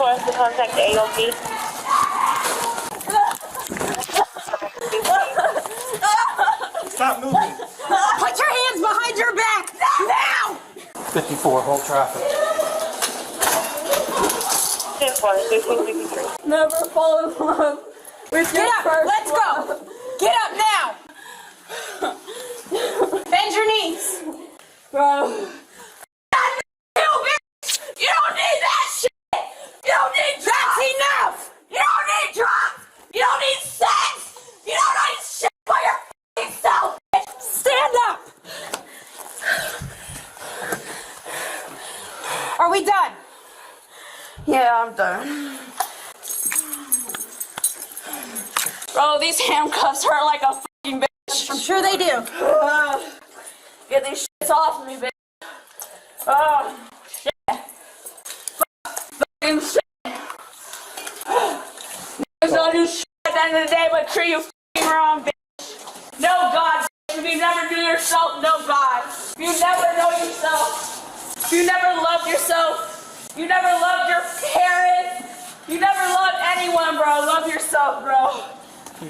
wants to contact AOP. Stop moving. Put your hands behind your back now! 54, hold traffic. Never fall in love with your Get up! first Let's love. go! Get up now! Bend your knees! Bro. You don't need that shit! You don't need drugs! That's enough! You don't need drugs! You don't need sex! You don't need shit by your fucking self! Stand up! Are we done? Yeah, I'm done. Bro, these handcuffs hurt like a fucking bitch. I'm sure they do. Get these shits off me, bitch. Oh, shit. Fucking shit. Niggas don't do shit at the end of the day but treat you fucking wrong, bitch. No God, bitch. If you never do yourself, no God. If you never know yourself, if you never loved yourself, you never loved your parents, you never loved anyone, bro. Love yourself, bro.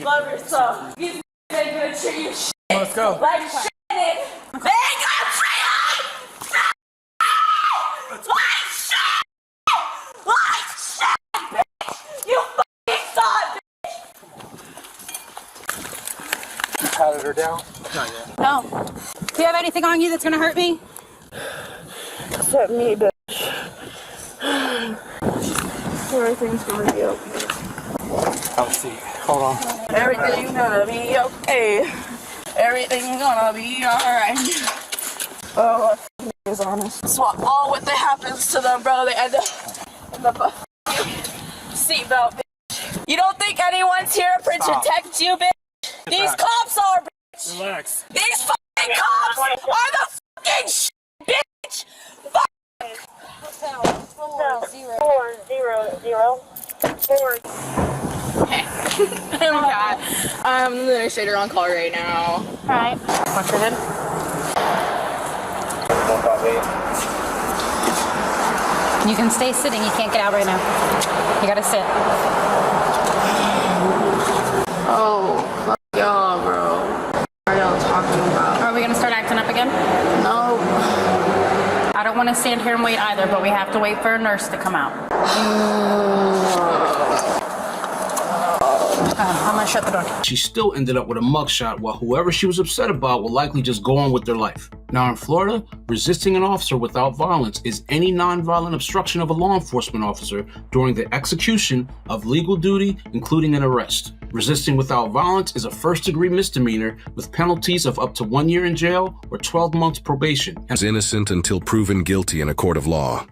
Love yourself. These niggas ain't gonna treat you shit. Let's go. Like shit. They ain't gonna treat you like shit! Like shit, bitch! You fucking saw it, bitch! Patted her down? Not yet. No. Do you have anything on you that's gonna hurt me? Except me, bitch. Everything's gonna be okay. Have a seat. Hold on. Everything's gonna be okay. Everything's gonna be alright. Oh, is honest. That's what all what that happens to them, bro. They end up in the seatbelt, bitch. You don't think anyone's here to protect you, bitch? These cops are, bitch. Relax. These fucking cops are the fucking shit, bitch. Fuck. Hotel 400. Oh God. I'm the administrator on call right now. Alright. Punch her head. You can stay sitting, you can't get out right now. You gotta sit. Oh, fuck y'all, bro. What are y'all talking about? Are we gonna start acting up again? No. I don't want to stand here and wait either, but we have to wait for a nurse to come out. I'm gonna shut the door. She still ended up with a mugshot while whoever she was upset about will likely just go on with their life. Now in Florida, resisting an officer without violence is any nonviolent obstruction of a law enforcement officer during the execution of legal duty, including an arrest. Resisting without violence is a first-degree misdemeanor with penalties of up to 1 year in jail or 12 months probation. Is innocent until proven guilty in a court of law.